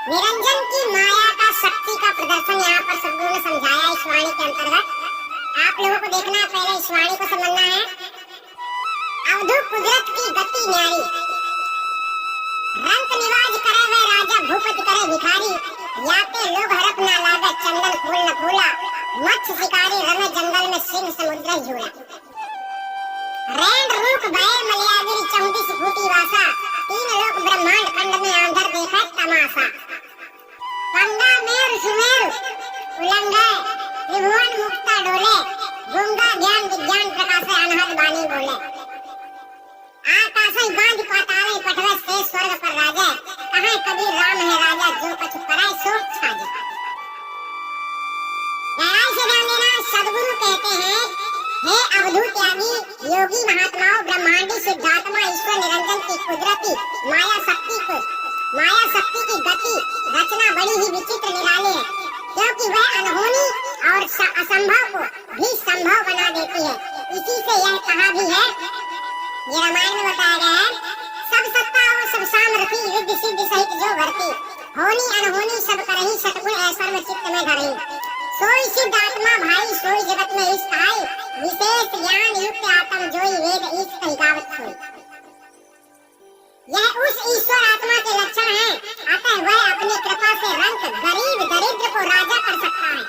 निरंजन की माया का शक्ति का प्रदर्शन यहाँ पर सद्गुरु ने समझाया इस वाणी के अंतर्गत। आप लोगों को देखना है, पहले इस वाणी को समझना है। अवधू कुदरत की गति न्यारी, रंग निवाज करे वह राजा भूपति करे भिखारी, याते लोग हरप ना लागे चंदन फूल न फूला, मत्स्य शिकारी रमे जंगल में सिंह समुद्र झूला। रैंड रूप भय मलयागिरी चौंतीस फूटी वासा, तीन लोक ब्रह्मांड खंड में आंधर देखा तमाशा। पंगा मेर सुमेर उलंघे त्रिभुवन मुक्ता डोले, गंगा ज्ञान विज्ञान प्रकाश अनहद बानी बोले। आकाश बांध पाताल पठवे से स्वर्ग पर राजे, कहाँ कबीर राम है राजा जो कछु कराए सो छाजे। गहराई से ध्यान देना, सद्गुरु कहते हैं, हे अवधू त्यागी योगी महात्माओं, ब्रह्मांडी सिद्धात्मा ईश्वर निरंजन की कुदरती माया शक्ति की गति रचना बड़ी ही विचित्र निराली है, क्योंकि वह अनहोनी और असंभव को भी संभव बना देती है। इसी से यह कहा भी है, ये रामायण में बताया गया है, सब सत्ता और सब सामर्थी रिद्धि सिद्धि सहित जो भरती, होनी अनहोनी सब करही सतगुण ऐश्वर्य चित्त में धरही। सोई सिद्ध आत्मा भाई सोई जगत में इस कहाई, विशेष ज्ञान युक्त आत्म जोई वेद ईश कही गावत सोई। यह उस ईश्वर आत्मा के लक्षण हैं, अतः वह अपनी कृपा से रंग गरीब दरिद्र को राजा कर सकता है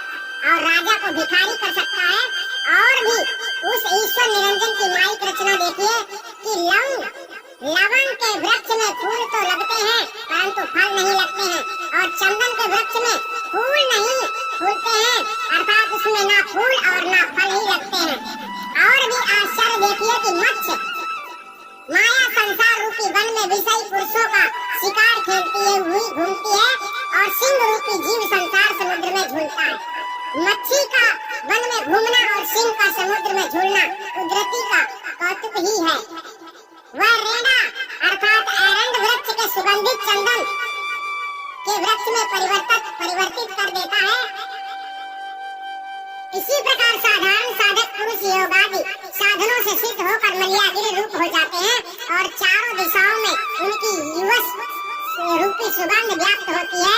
और राजा को भिखारी कर सकता है। और भी उस ईश्वर निरंजन की माइक रचना देखिए कि लवंग के वृक्ष में फूल तो लगते हैं परंतु फल नहीं लगते हैं, और चंदन के वृक्ष में फूल नहीं फूलते हैं, अर्थात उसमें ना फूल और ना फल ही लगते हैं। और भी आश्चर्य देखिए कि मत्स्य माया संसार रूपी वन में विषयी पुरुषों का शिकार खेलती हुई घूमती है, और सिंह रूपी जीव संसार समुद्र में झूलता है। मच्छी का वन में घूमना और सिंह का समुद्र में झूलना कुदरती का कौतुक ही है। वह रेड़ा अर्थात एरंड वृक्ष के सुगंधित चंदन के वृक्ष में परिवर्तित कर देता है। इसी प्रकार साधारण साधक पुरुष योगादि साधनों से सिद्ध होकर मलयागिरी रूप हो जाते हैं, और चारों दिशाओं में उनकी युवस रूपी सुगंध व्याप्त होती है,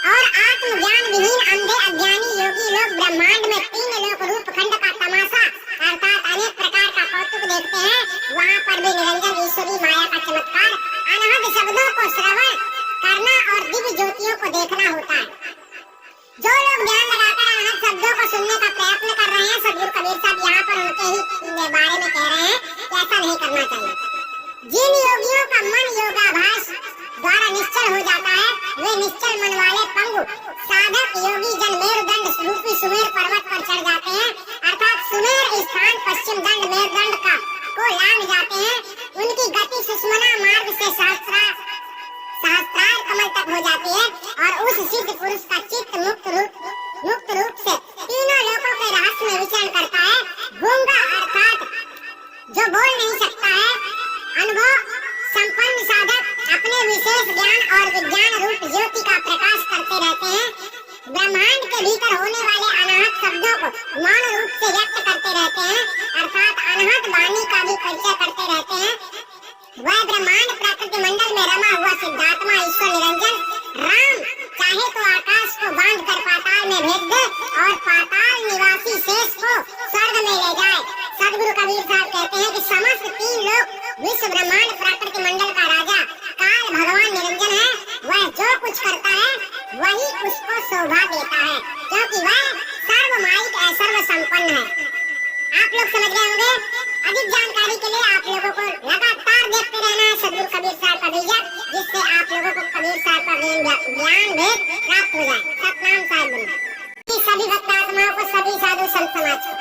और आत्मज्ञान विहीन अंधे अज्ञानी योगी लोग ब्रह्मांड में तीन लोक रूप खंड का तमाशा अर्थात अनेक प्रकार का कौतुक देखते हैं। वहाँ पर भी निरंजन ईश्वरी माया का चमत्कार अनहद शब्दों को श्रवण करना और दिव्य ज्योतियों को देखना होता है। जो लोग ध्यान लगाकर अनहद शब्दों को सुनने का प्रयत्न कर रहे हैं, सद्गुरु कबीर साहब यहाँ पर उनके ही बारे में कह रहे हैं कि ऐसा नहीं करना चाहिए। जिन योगियों का मन योगाभ्यास द्वारा निश्चल हो जाता है, वे निश्चल मन वाले पंगु साधक योगी जन मेरुदंड रूपी सुमेर पर्वत पर चढ़ जाते हैं, अर्थात सुमेर स्थान पश्चिम दंड मेरुदंड को लांघ जाते हैं। उनकी गति सुषमना मार्ग से सहस्त्रार कमल तक हो जाती है, और उस सिद्ध पुरुष का चित्त मुक्त रूप से तीनों लोकों के रहस्य में विचरण करता है। गूंगा अर्थात जो बोल नहीं सकता है, अनुभव संपन्न साधक अपने विशेष ज्ञान और विज्ञान रूप ज्योति का प्रकाश करते रहते हैं। ब्रह्मांड के भीतर होने वाले अनाहत शब्दों को मौन रूप से व्यक्त करते रहते हैं, अर्थात अनाहत वाणी का भी परिचय करते रहते हैं। वह ब्रह्मांड प्रकृति मंडल में रमा हुआ सिद्धात्मा ईश्वर निरंजन राम चाहे तो आकाश को बांध कर पाताल में भेज दे और पाताल निवासी शेष को स्वर्ग में ले जाए। सद्गुरु कबीर साहब कहते हैं कि समस्त तीन लोग विश्व ब्रह्मांड प्रकृति मंडल का राजा काल भगवान निरंजन है। वह जो कुछ करता है वही उसको शोभा देता है, क्योंकि वह सर्वमायिक सर्व संपन्न है। आप लोग समझ गए होंगे। अधिक जानकारी के लिए आप लोगों को लगातार देखते रहना है सद्गुरु कबीर साहब का वीडियो, जिससे आप लोगों को कबीर साहब का ज्ञान भेद प्राप्त हो जाए। सतनाम साहिब बनो। सभी भक्तात्माओं को, सभी साधु संत समाज को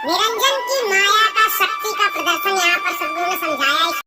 निरंजन की माया का शक्ति का प्रदर्शन यहाँ पर सद्गुरु ने समझाया।